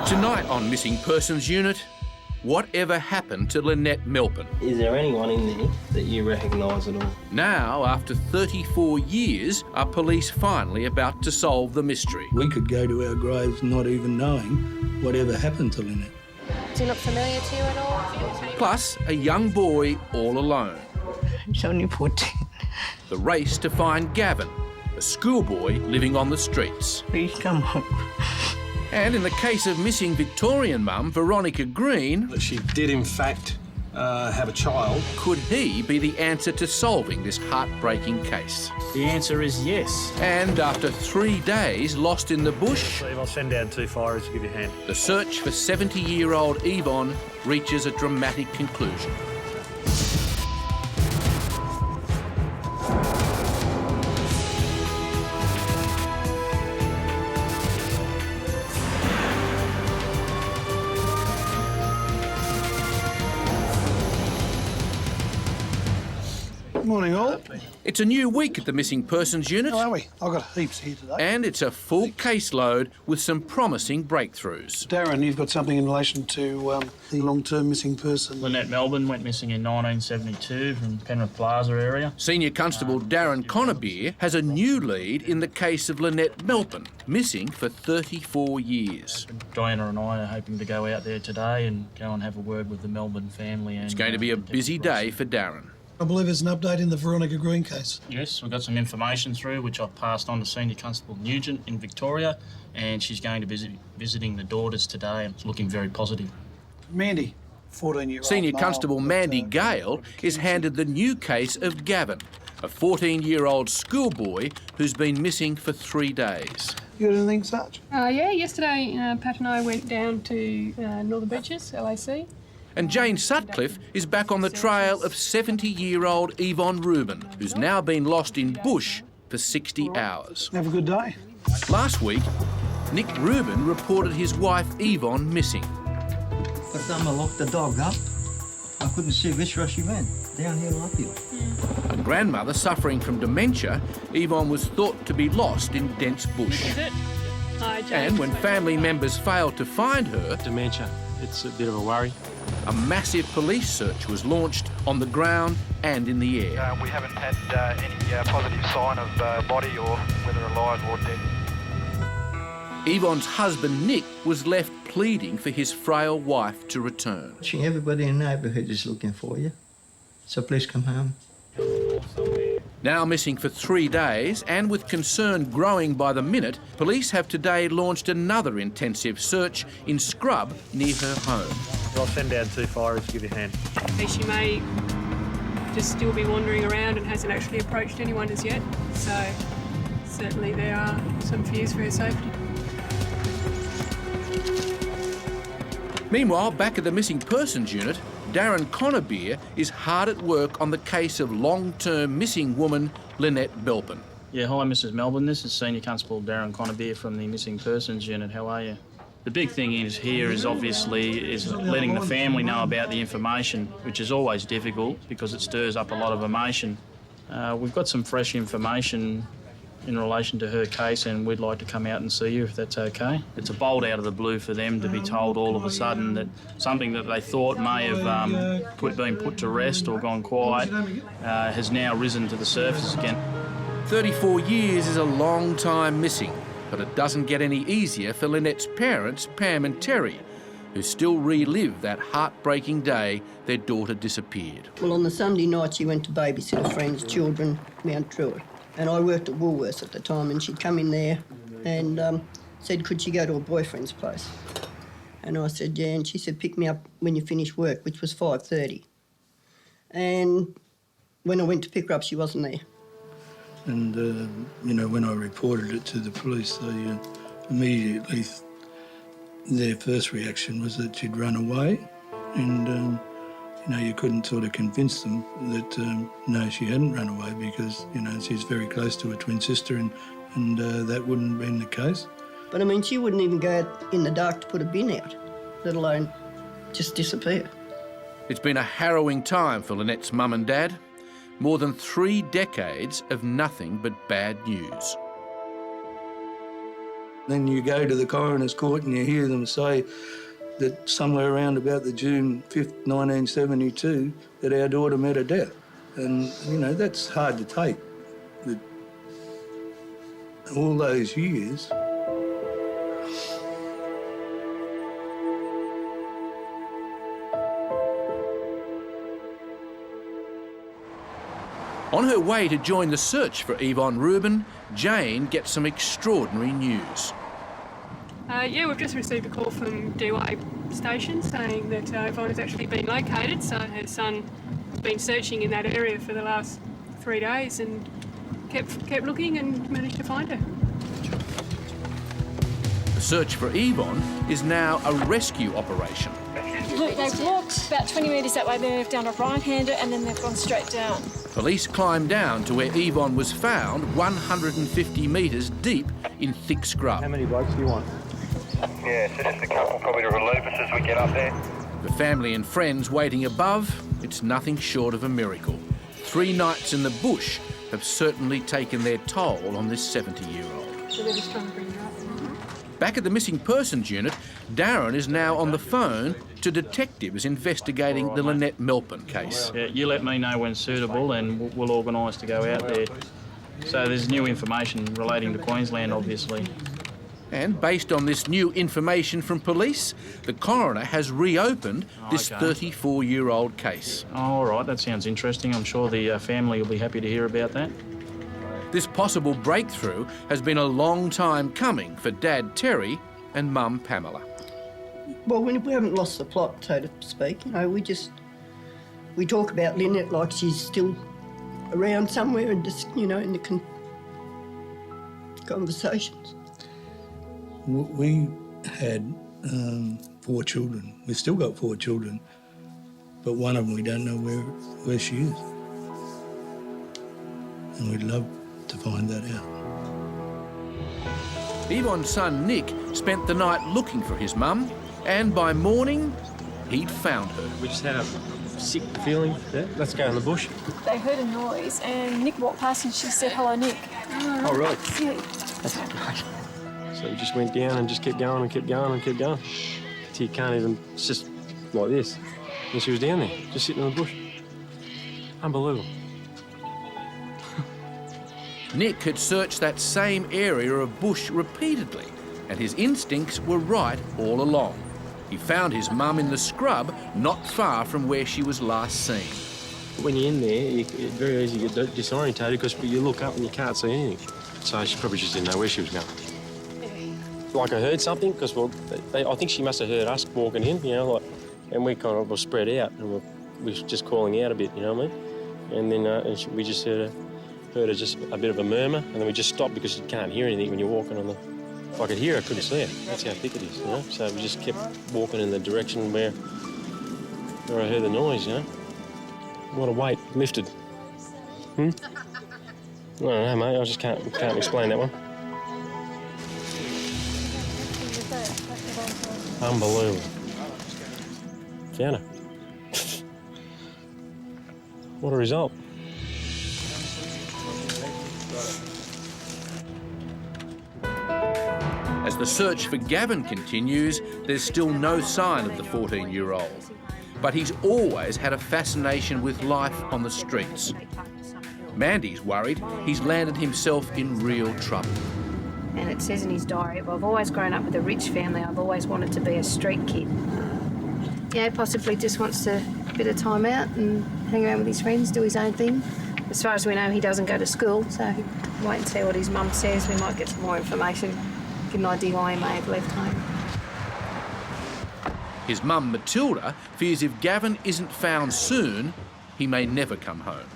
Tonight on Missing Persons Unit, whatever happened to Lynette Melbin? Is there anyone in there that you recognise at all? Now, after 34 years, are police finally about to solve the mystery? We could go to our graves not even knowing whatever happened to Lynette. Does he look familiar to you at all? Plus, a young boy all alone. He's only 14. The race to find Gavin, a schoolboy living on the streets. Please come home. And in the case of missing Victorian mum, Veronica Green... She did, in fact, have a child. Could he be the answer to solving this heartbreaking case? The answer is yes. And after 3 days lost in the bush... Steve, I'll send down 2 firers to give you a hand. The search for 70-year-old Yvonne reaches a dramatic conclusion. Morning, all. It's a new week at the Missing Persons Unit. How are we? I've got heaps here today. And it's a full caseload with some promising breakthroughs. Darren, you've got something in relation to the long-term missing person. Lynette Melbin went missing in 1972 from Penrith Plaza area. Senior Constable Darren Connerbeer has a new lead in the case of Lynette Melbin, missing for 34 years. Diana and I are hoping to go out there today and go and have a word with the Melbin family. And It's going to be a busy day for Darren. I believe there's an update in the Veronica Green case. Yes, we've got some information through which I've passed on to Senior Constable Nugent in Victoria, and she's going to be visiting the daughters today, and it's looking very positive. Mandy, 14-year-old Senior male, Constable Mandy Gale is handed the new case of Gavin, a 14-year-old schoolboy who's been missing for 3 days. You got anything such? Yeah, yesterday Pat and I went down to Northern Beaches, LAC. And Jane Sutcliffe is back on the trail of 70-year-old Yvonne Rubin, who's now been lost in bush for 60 hours. Have a good day. Last week, Nick Rubin reported his wife Yvonne missing. By the time I locked the dog up, I couldn't see which way she went, down here or up here. A grandmother suffering from dementia, Yvonne was thought to be lost in dense bush. Is it? Hi, Jane. And when family members failed to find her, Dementia, it's a bit of a worry. a massive police search was launched on the ground and in the air. We haven't had any positive sign of body or whether alive or dead. Yvonne's husband Nick was left pleading for his frail wife to return. Everybody in the neighbourhood is looking for you, so please come home. Now missing for 3 days, and with concern growing by the minute, police have today launched another intensive search in scrub near her home. I'll send down 2 firers to give you a hand. She may just still be wandering around and hasn't actually approached anyone as yet. So certainly there are some fears for her safety. Meanwhile, back at the Missing Persons Unit, Darren Connerbeer is hard at work on the case of long-term missing woman Lynette Melbin. Yeah, hi, Mrs. Melbin. This is Senior Constable Darren Connerbeer from the Missing Persons Unit. How are you? The big thing is obviously letting the family know about the information, which is always difficult because it stirs up a lot of emotion. We've got some fresh information in relation to her case, and we'd like to come out and see you if that's okay. It's a bolt out of the blue for them to be told all of a sudden that something that they thought may have been put to rest or gone quiet has now risen to the surface again. 34 years is a long time missing, but it doesn't get any easier for Lynette's parents, Pam and Terry, who still relive that heartbreaking day their daughter disappeared. Well, on the Sunday night, she went to babysit a friend's children, Mount Druitt. And I worked at Woolworths at the time, and she'd come in there and said, could she go to her boyfriend's place? And I said, yeah, and she said, pick me up when you finish work, which was 5:30. And when I went to pick her up, she wasn't there. And, you know, when I reported it to the police, they immediately, their first reaction was that she'd run away. And, you know, you couldn't sort of convince them that, no, she hadn't run away because, you know, she's very close to her twin sister and that wouldn't have been the case. But, I mean, she wouldn't even go out in the dark to put a bin out, let alone just disappear. It's been a harrowing time for Lynette's mum and dad. More than 3 decades of nothing but bad news. Then you go to the coroner's court and you hear them say that somewhere around about the June 5th, 1972, that our daughter met her death. And, you know, that's hard to take. That all those years. On her way to join the search for Yvonne Rubin, Jane gets some extraordinary news. Yeah, we've just received a call from DY station saying that Yvonne has actually been located. So her son has been searching in that area for the last 3 days and kept looking and managed to find her. The search for Yvonne is now a rescue operation. Look, they've walked about 20 metres that way, then they've done a right-hander and then they've gone straight down. Police climbed down to where Yvonne was found 150 metres deep in thick scrub. How many blokes do you want? Yeah, so just a couple probably to relieve us as we get up there. The family and friends waiting above, it's nothing short of a miracle. 3 nights in the bush have certainly taken their toll on this 70-year-old. So they're just trying to bring her up. Back at the missing persons unit, Darren is now on the phone to detectives investigating the Lynette Melbin case. Yeah, you let me know when suitable and we'll organise to go out there. So there's new information relating to Queensland, obviously. And based on this new information from police, the coroner has reopened this 34-year-old case. Oh, all right, that sounds interesting. I'm sure the family will be happy to hear about that. This possible breakthrough has been a long time coming for Dad Terry and Mum Pamela. Well, we haven't lost the plot, so to speak. You know, we talk about Lynette like she's still around somewhere and just, you know, in the conversations. We had 4 children. We've still got 4 children, but one of them we don't know where she is. And we'd love to find that out. Yvonne's son Nick spent the night looking for his mum, and by morning, he'd found her. We just had a sick feeling. Yeah, let's go in the bush. They heard a noise and Nick walked past and she said, "Hello, Nick." Oh, really? Yeah. That's great. So we just went down and just kept going and kept going and kept going. Till you can't even, it's just like this. And she was down there, just sitting in the bush. Unbelievable. Nick had searched that same area of bush repeatedly, and his instincts were right all along. He found his mum in the scrub, not far from where she was last seen. When you're in there, it's very easy to get disorientated because you look up and you can't see anything. So she probably just didn't know where she was going. Like I heard something, because I think she must have heard us walking in, you know, like, and we kind of were spread out and we were just calling out a bit, you know what I mean? And then we just heard her just a bit of a murmur, and then we just stopped because you can't hear anything when you're walking on the... If I could hear her, I couldn't see her. That's how thick it is, you know? So we just kept walking in the direction where I heard the noise, you know? What a weight lifted. I don't know, mate. I just can't explain that one. Unbelievable. Found her. What a result. As the search for Gavin continues, there's still no sign of the 14-year-old. But he's always had a fascination with life on the streets. Mandy's worried he's landed himself in real trouble. And it says in his diary, well, I've always grown up with a rich family. I've always wanted to be a street kid. Yeah, possibly just wants a bit of time out and hang around with his friends, do his own thing. As far as we know, he doesn't go to school, so wait and see what his mum says. We might get some more information, get an idea why he may have left home. His mum, Matilda, fears if Gavin isn't found soon, he may never come home.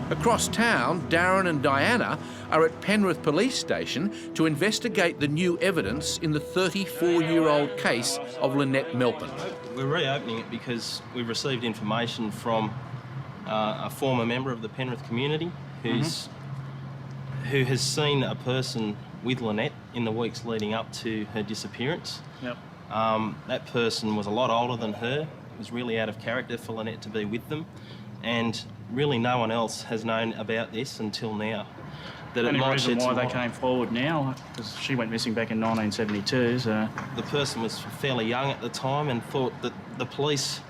Across town, Darren and Diana are at Penrith Police Station to investigate the new evidence in the 34-year-old case of Lynette Melbin. We're reopening it because we've received information from a former member of the Penrith community who has seen a person with Lynette in the weeks leading up to her disappearance. Yep. That person was a lot older than her. It was really out of character for Lynette to be with them, and really no one else has known about this until now. that it Any might reason shed why some they light. came forward now? Because she went missing back in 1972, so... The person was fairly young at the time and thought that the police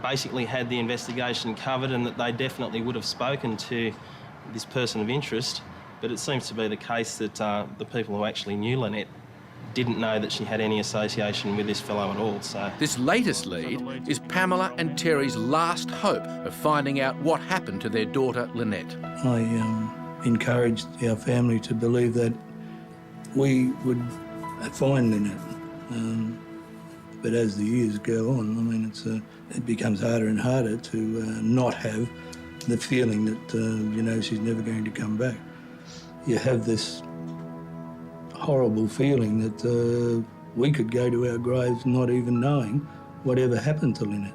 basically had the investigation covered and that they definitely would have spoken to this person of interest. But it seems to be the case that the people who actually knew Lynette didn't know that she had any association with this fellow at all, so... This latest lead is Pamela and Terry's last hope of finding out what happened to their daughter, Lynette. I encouraged our family to believe that we would find Lynette. But as the years go on, I mean, it becomes harder and harder to not have the feeling that, you know, she's never going to come back. You have this horrible feeling that we could go to our graves not even knowing whatever happened to Lynette.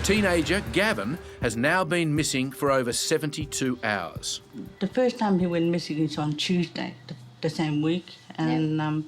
Teenager Gavin has now been missing for over 72 hours. The first time he went missing is on Tuesday, the same week, and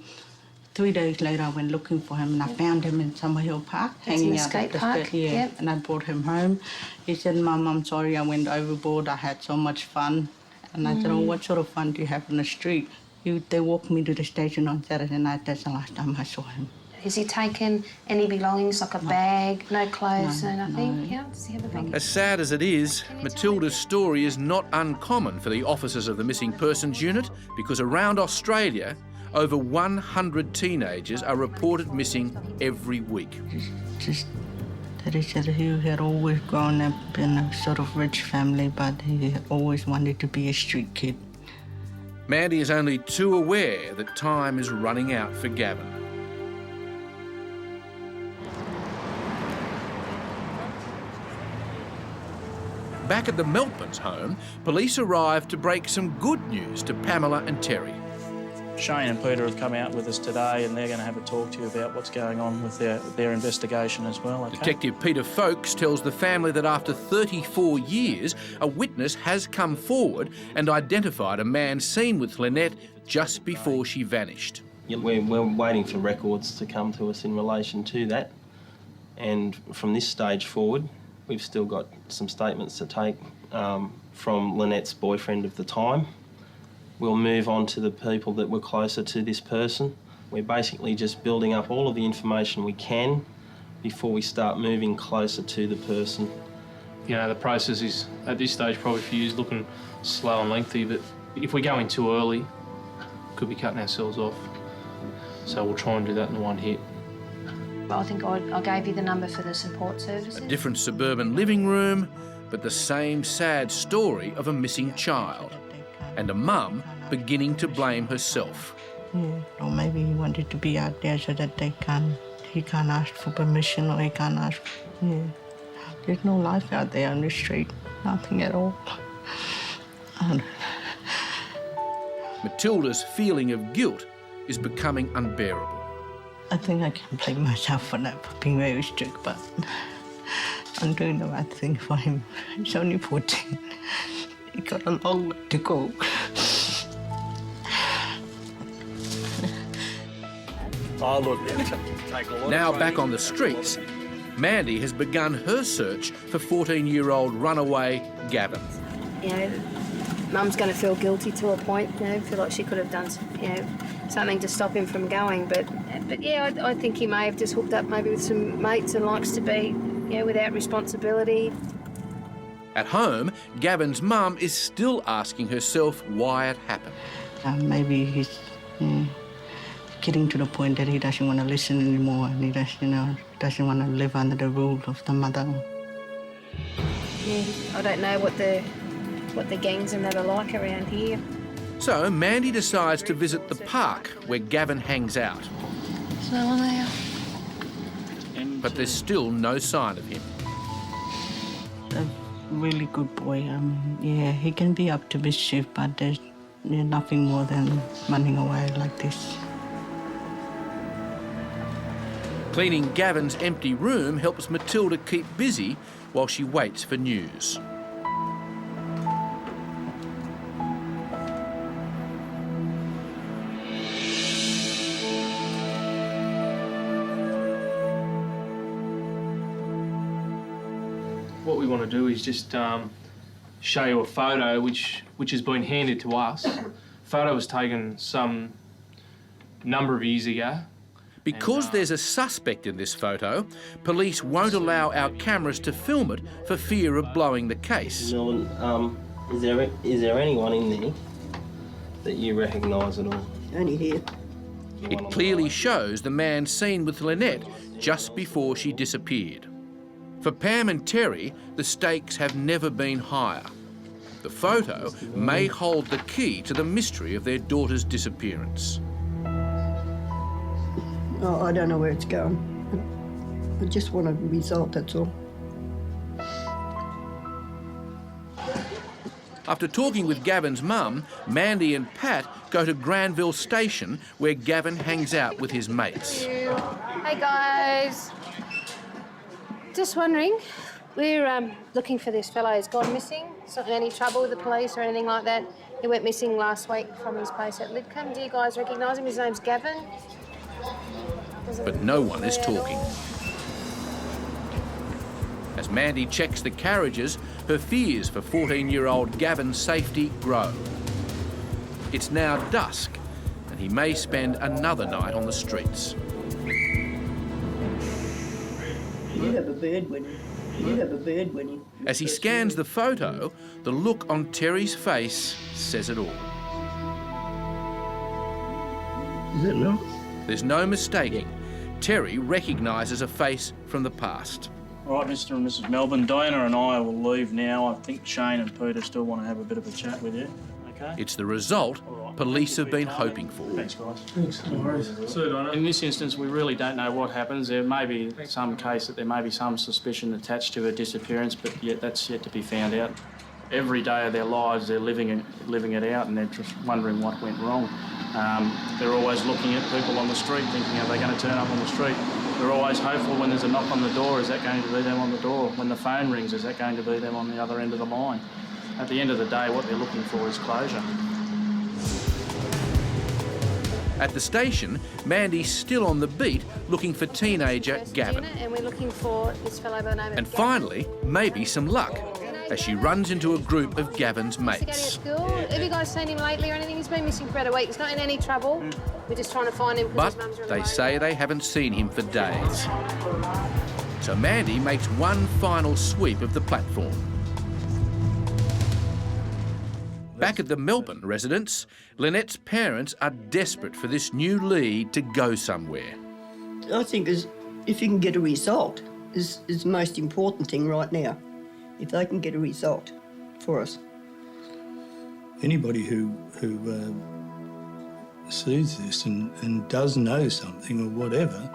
3 days later I went looking for him and I found him in Summerhill Park, hanging out at the skate. Yeah, and I brought him home. He said, "Mum, I'm sorry I went overboard, I had so much fun." And I said, "Oh, what sort of fun do you have in the street?" They walked me to the station on Saturday night, that's the last time I saw him. Has he taken any belongings, like a bag, no clothes, no nothing? No. Yeah, does he have a bag? As sad as it is, Matilda's story is not uncommon for the officers of the Missing Persons Unit, because around Australia, over 100 teenagers are reported missing every week. Just that he said he had always grown up in a sort of rich family, but he always wanted to be a street kid. Mandy is only too aware that time is running out for Gavin. Back at the Melbin's home, police arrived to break some good news to Pamela and Terry. Shane and Peter have come out with us today and they're going to have a talk to you about what's going on with their investigation as well. Okay? Detective Peter Folkes tells the family that after 34 years, a witness has come forward and identified a man seen with Lynette just before she vanished. We're waiting for records to come to us in relation to that. And from this stage forward, we've still got some statements to take from Lynette's boyfriend of the time. We'll move on to the people that were closer to this person. We're basically just building up all of the information we can before we start moving closer to the person. You know, the process is, at this stage, probably for you, is looking slow and lengthy, but if we go in too early, could be cutting ourselves off. So we'll try and do that in one hit. I think I gave you the number for the support services. A different suburban living room, but the same sad story of a missing child. And a mum beginning to blame herself. Yeah, or maybe he wanted to be out there so that he can't ask for permission, or he can't ask. Yeah. There's no life out there on the street, nothing at all. Matilda's feeling of guilt is becoming unbearable. I think I can blame myself for that, for being very strict, but I'm doing the right thing for him. He's only 14. He got a long way to go. Oh, look, Now back on the streets, Mandy has begun her search for 14-year-old runaway Gavin. You know, Mum's going to feel guilty to a point, you know, feel like she could have done, you know, something to stop him from going. But yeah, I think he may have just hooked up maybe with some mates and likes to be, you know, without responsibility. At home, Gavin's mum is still asking herself why it happened. Maybe he's getting to the point that he doesn't want to listen anymore, and he doesn't want to live under the rule of the mother. Yeah, I don't know what the gangs and that are like around here. So Mandy decides to visit the park where Gavin hangs out. There's no one there. But there's still no sign of him. A really good boy. Yeah, he can be up to mischief, but there's nothing more than running away like this. Cleaning Gavin's empty room helps Matilda keep busy while she waits for news. What we we want to do is just show you a photo which has been handed to us. Photo was taken some number of years ago. Because there's a suspect in this photo, police won't allow our cameras to film it for fear of blowing the case. Melbin, is there anyone in there that you recognise at all? Only here. It clearly shows the man seen with Lynette just before she disappeared. For Pam and Terry, the stakes have never been higher. The photo may hold the key to the mystery of their daughter's disappearance. Oh, I don't know where it's going. I just want a result, that's all. After talking with Gavin's mum, Mandy and Pat go to Granville Station where Gavin hangs out with his mates. Hey guys. Just wondering, we're looking for this fellow who's gone missing. He's not in any trouble with the police or anything like that. He went missing last week from his place at Lidcombe. Do you guys recognise him? His name's Gavin. But no one is talking. As Mandy checks the carriages, her fears for 14-year-old Gavin's safety grow. It's now dusk, and he may spend another night on the streets. You have a bad one. You have a bad one. As he scans the photo, the look on Terry's face says it all. Is it not? There's no mistaking. Terry recognises a face from the past. All right, Mr. and Mrs. Melbin, Diana and I will leave now. I think Shane and Peter still want to have a bit of a chat with you. Okay? It's the result police have been hoping for. Thanks, guys. Thanks, no worries. See you, Donna. In this instance, we really don't know what happens. There may be some case that there may be some suspicion attached to her disappearance, but yet that's yet to be found out. Every day of their lives, they're living it out, and they're just wondering what went wrong. They're always looking at people on the street, thinking, are they going to turn up on the street? They're always hopeful when there's a knock on the door, is that going to be them on the door? When the phone rings, is that going to be them on the other end of the line? At the end of the day, what they're looking for is closure. At the station, Mandy's still on the beat looking for teenager Gavin. And we're looking for this fellow by the name of And Gavin. finally, maybe some luck, as she runs into a group of Gavin's mates. School. Have you guys seen him lately or anything? He's been missing for about a week. He's not in any trouble. We're just trying to find him because his But mum's really they worried. say they haven't seen him for days. So Mandy makes one final sweep of the platform. Back at the Melbin residence, Lynette's parents are desperate for this new lead to go somewhere. I think if you can get a result is the most important thing right now. If they can get a result for us. Anybody who sees this and does know something or whatever,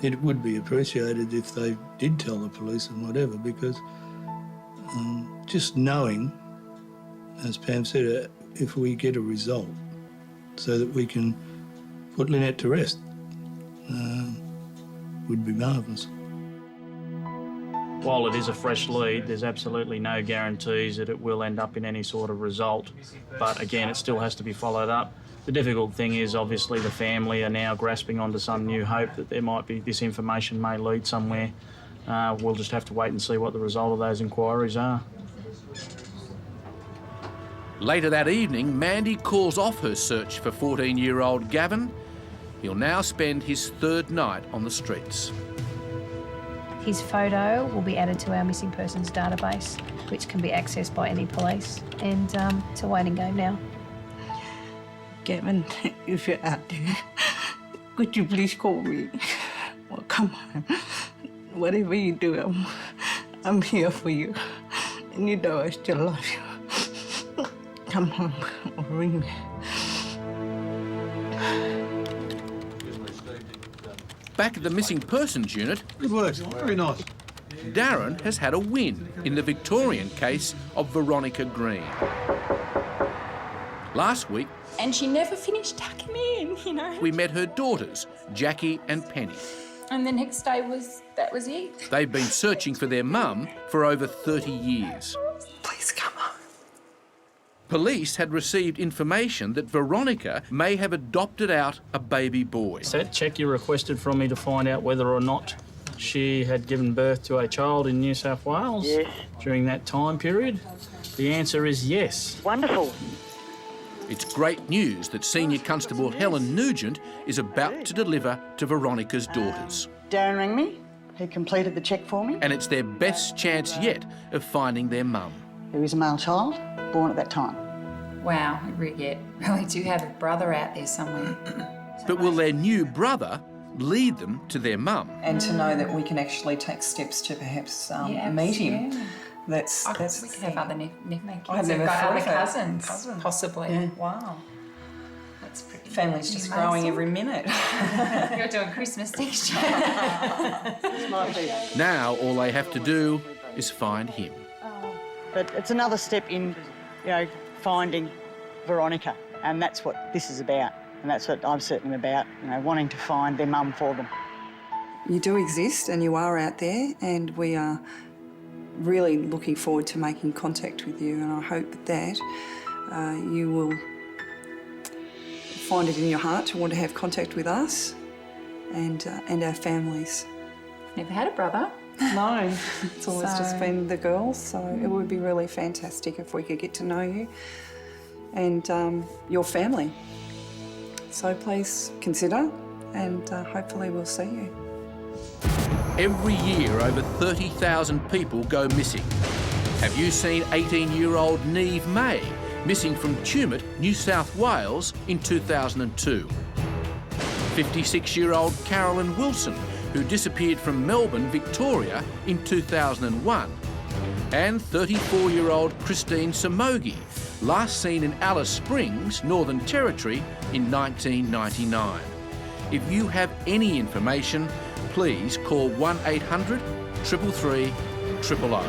it would be appreciated if they did tell the police and whatever, because just knowing, as Pam said, if we get a result so that we can put Lynette to rest, would be marvellous. While it is a fresh lead, there's absolutely no guarantees that it will end up in any sort of result. But again, it still has to be followed up. The difficult thing is obviously the family are now grasping onto some new hope that there might be, this information may lead somewhere. We'll just have to wait and see what the result of those inquiries are. Later that evening, Mandy calls off her search for 14-year-old Gavin. He'll now spend his third night on the streets. His photo will be added to our missing persons database, which can be accessed by any police. And it's a waiting game now. Gavin, if you're out there, could you please call me? Well, come on. Whatever you do, I'm here for you. And you know I still love you. Come on, or ring me. Back at the missing persons unit, Good work. Very nice. Darren has had a win in the Victorian case of Veronica Green. Last week, And she never finished tucking me in, you know. we met her daughters, Jackie and Penny. And the next day that was it. They've been searching for their mum for over 30 years. Please come on. Police had received information that Veronica may have adopted out a baby boy. That check you requested from me to find out whether or not she had given birth to a child in New South Wales during that time period? The answer is yes. Wonderful. It's great news that Senior Constable Helen Nugent is about to deliver to Veronica's daughters. Darren rang me. He completed the cheque for me. And it's their best chance yet of finding their mum. There is a male child born at that time. Wow, we really do have a brother out there somewhere. But will their new brother lead them to their mum? And to know that we can actually take steps to perhaps meet him. Yeah. That's we could have other nephews. I've never got thought other of cousins, possibly. Yeah. Wow. That's pretty Family's just growing every minute. You're doing Christmas next year. Now all they have to do is find him. But it's another step in, finding Veronica, and that's what this is about, and that's what I'm certainly about, wanting to find their mum for them. You do exist and you are out there, and we are really looking forward to making contact with you, and I hope that you will find it in your heart to want to have contact with us and our families. Never had a brother. No, it's always just been the girls, so it would be really fantastic if we could get to know you and your family. So please consider, and hopefully we'll see you. Every year, over 30,000 people go missing. Have you seen 18-year-old Neve May missing from Tumut, New South Wales in 2002? 56-year-old Carolyn Wilson, who disappeared from Melbin, Victoria in 2001. And 34-year-old Christine Samogi, last seen in Alice Springs, Northern Territory in 1999. If you have any information, please call 1-800 333 000.